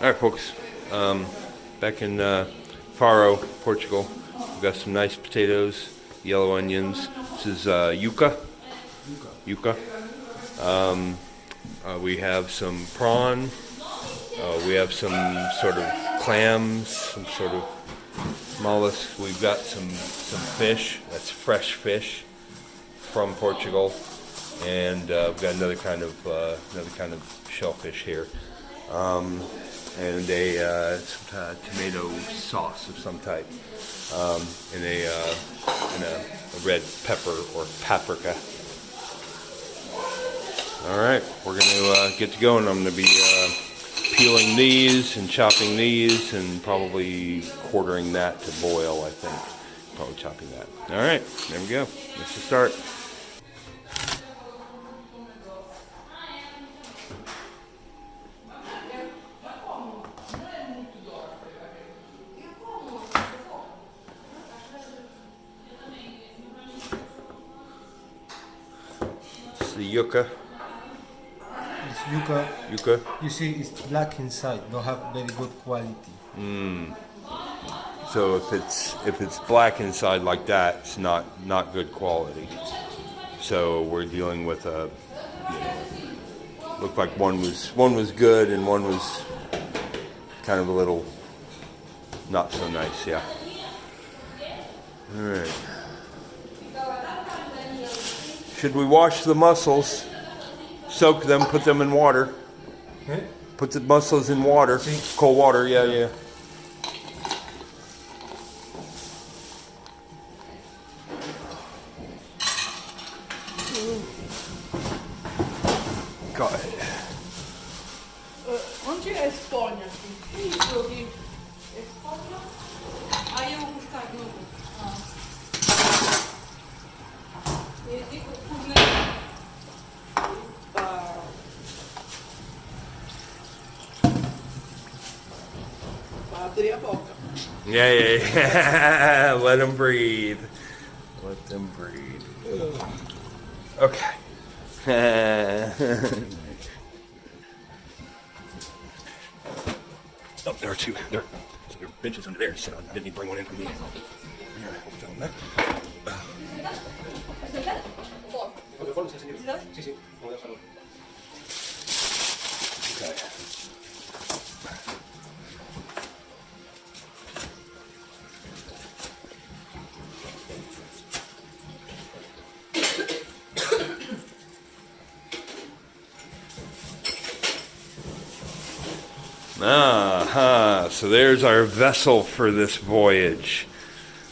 Alright folks, back in Faro, Portugal. We've got some nice potatoes, yellow onions. This is yuca. We have some prawn. We have some sort of clams, some sort of mollusk. We've got some fish. That's fresh fish from Portugal, and we've got another kind of shellfish here. And some tomato sauce of some type, and a red pepper or paprika. All right, we're going to get to going. I'm going to be peeling these and chopping these and probably quartering that to boil, I think. Probably chopping that. All right, there we go. Let's just start. The yuca. It's yuca. Yuca. You see, it's black inside. Don't have very good quality. So if it's black inside like that, it's not good quality. So we're dealing with a, looked like one was good and one was kind of a little not so nice. Yeah. All right. Should we wash the mussels, soak them, put them in water? Okay. Put the mussels in water, cold water, yeah. Got it. Onde é a Espanha? Isso aqui. Espanha? Aí eu vou buscar de novo. Abrir a boca. Yeah. Let them breathe. Let them breathe. Okay. Oh, there are two. There are benches under there to sit on. Didn't need to bring one in for me. Okay. So there's our vessel for this voyage.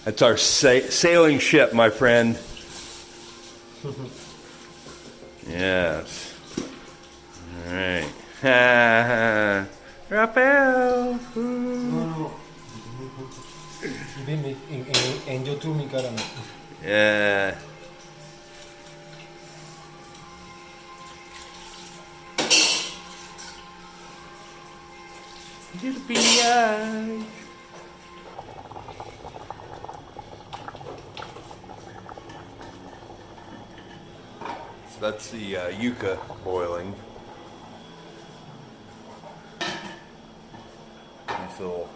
That's our sailing ship, my friend. Yes. All right. Rafael. No. En YouTube mi cara no. Yeah. Little beady eyes. So that's the yuca boiling. These little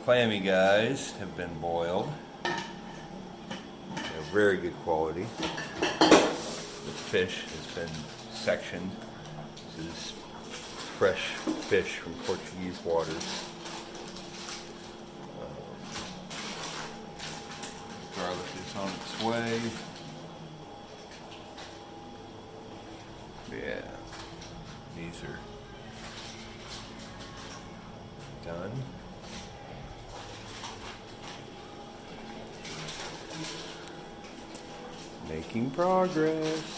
clammy guys have been boiled. They're very good quality. The fish has been sectioned. This is fresh fish from Portuguese waters. Garlic is on its way. Yeah, these are done. Making progress.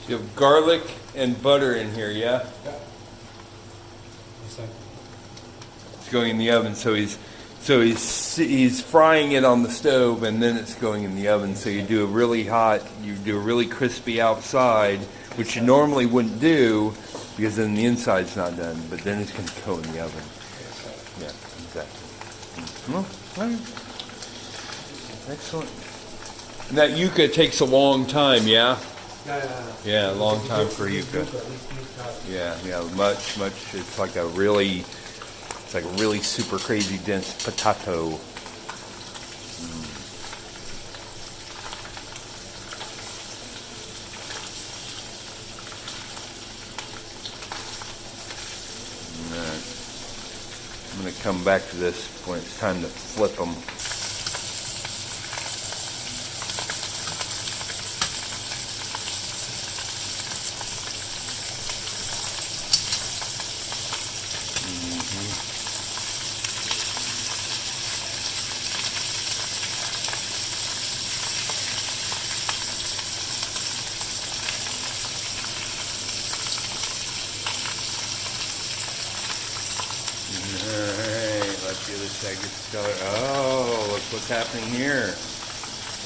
You have garlic and butter in here, yeah? Exactly. It's going in the oven, so he's So he's frying it on the stove, and then it's going in the oven. So you do a really hot, you do a really crispy outside, which you normally wouldn't do because then the inside's not done. But then it's going to go in the oven. Yeah, exactly. Well, all right. Excellent. And that yuca takes a long time, yeah? Yeah, a long time for yuca. Yeah, much. It's like a really super crazy dense potato. Alright. I'm going to come back to this when it's time to flip them. Alright, let's get this egg color. Oh, look what's happening here.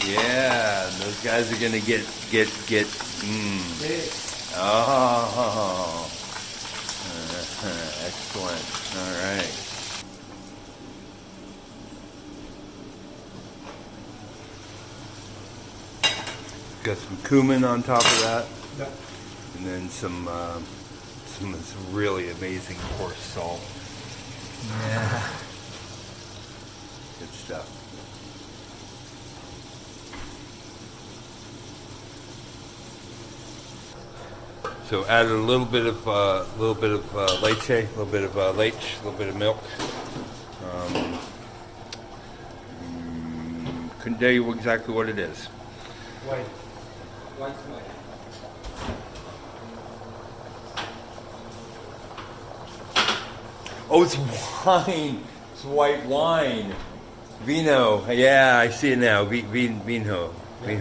Yeah, those guys are gonna get. Oh, excellent. All right. Got some cumin on top of that, and then some really amazing coarse salt. Yeah. Good stuff. So added a little bit of leche, a little bit of milk. Couldn't tell you exactly what it is. White. Oh, it's wine. It's white wine. Vino. Yeah, I see it now. Vino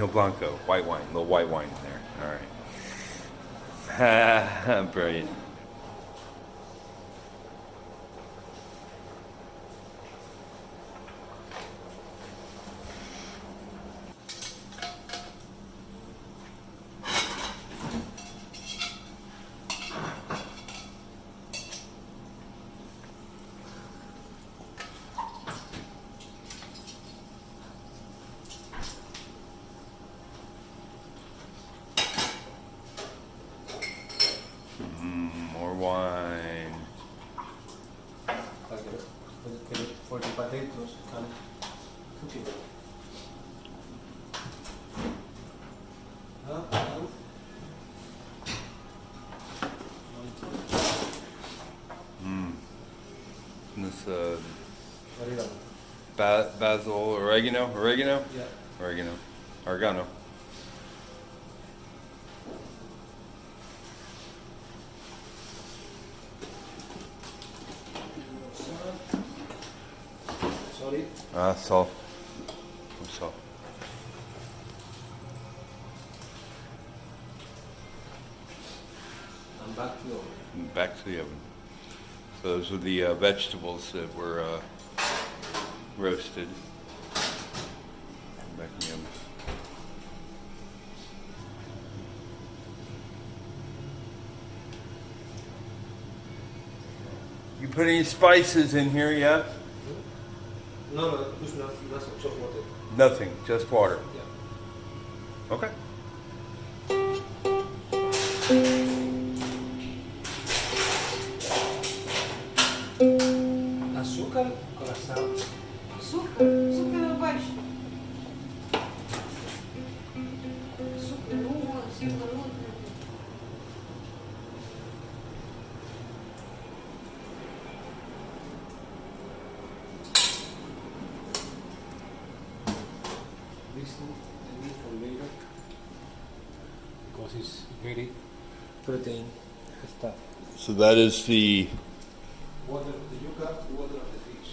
blanco. White wine. A little white wine in there. All right. Brilliant. More wine. For the potatoes, can cook it. This basil, oregano. Yeah. Oregano. Sorry. Salt. And back to the oven. Back to the oven. So those were the vegetables that were roasted. Back in the oven. You put any spices in here yet? No, just nothing, just water. Nothing, just water. Yeah. Okay. Azúcar con la sal. Açúcar abaixo. Açúcar um, açúcar outro. This I need for later because it's very protein stuff. So that is the Water of the yuca, water of the fish.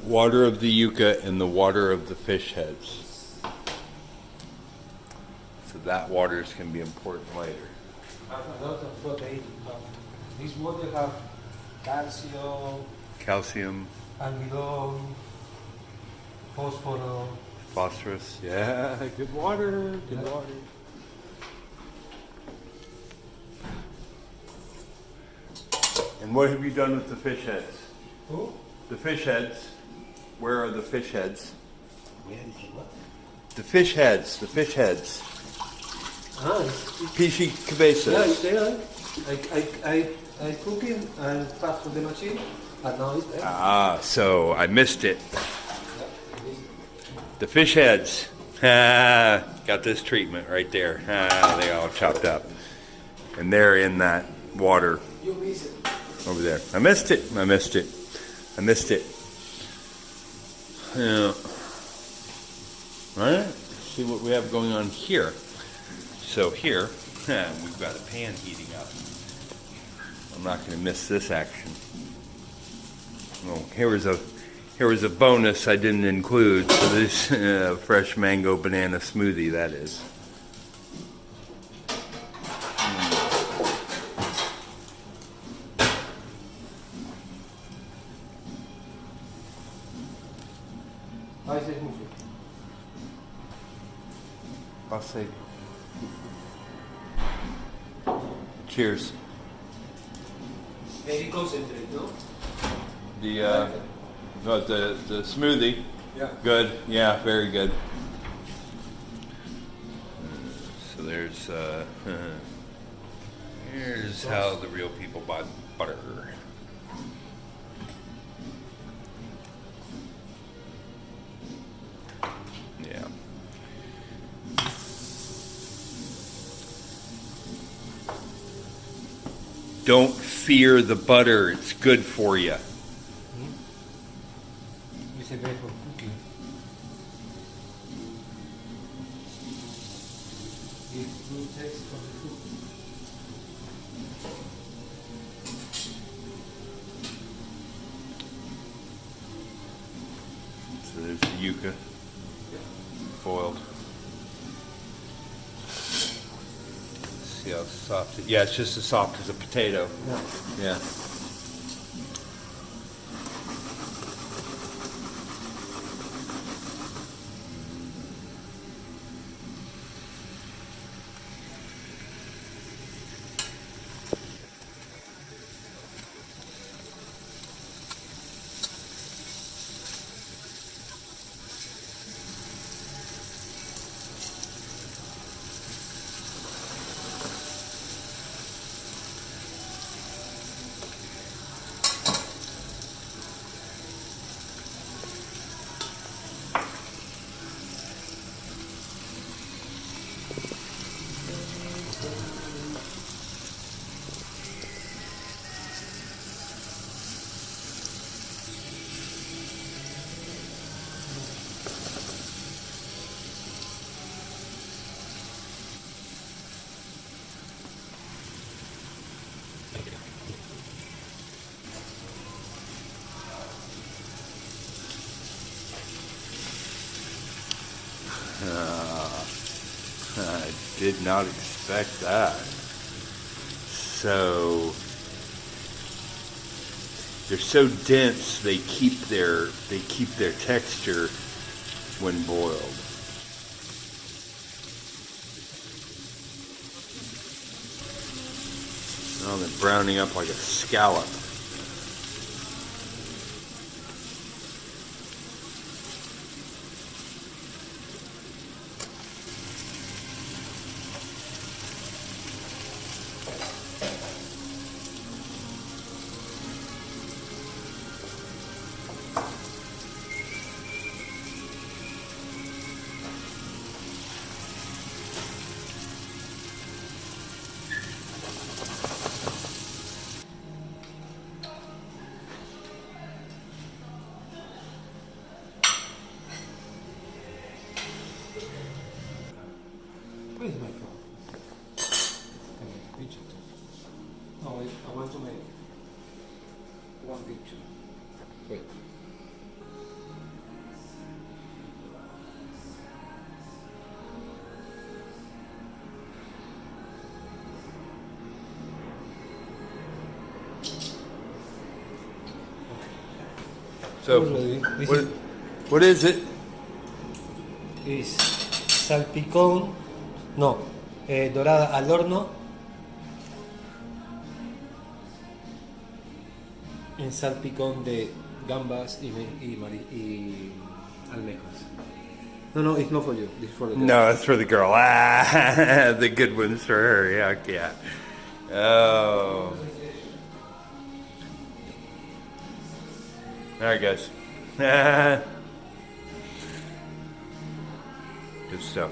water of the yucca and the water of the fish heads. So that water is going to be important later. Have a lot of protein. This water have calcium, Calcium. almidón, phosphorus. Phosphorus. Yeah, good water. Good Yeah. water. And what have you done with the fish heads? Who? The fish heads. Where are the fish heads? Where is it? What? The fish heads. The fish heads. Ah, Pixie cabezas. yeah, it's there. I cook it and pass through the machine, and now it's there. Ah, so I missed it. The fish heads. Ah, got this treatment right there. Ah, they all chopped up. And they're in that water You miss it. over there. I missed it. I missed it. I missed it. Yeah. All right. See what we have going on here. So here, we've got a pan heating up. I'm not going to miss this action. Oh, here was a bonus I didn't include. So this fresh mango banana smoothie, that is. How is it moving? I'll say. Cheers. Very concentrate, no? The smoothie. Yeah. Good. Yeah, very good. So there's here's how the real people buy butter. Yeah. Don't fear the butter. It's good for you. It's a very for cooking. It's good taste for the food. So there's the yuca boiled. See how soft it. Yeah, it's just as soft as a potato. Yeah. Yeah. I did not expect that. So they're so dense they keep their texture when boiled. Oh, they're browning up like a scallop. Where's my phone? Picture. No, wait, I want to make one picture. Wait. So, This what is it? is salpicón, no, dorada al horno en salpicón de gambas y almejas. No, it's not for you. This is for the girl. No, it's for the girl. Ah, the good ones for her. Yeah. Oh. All right, guys. Good stuff.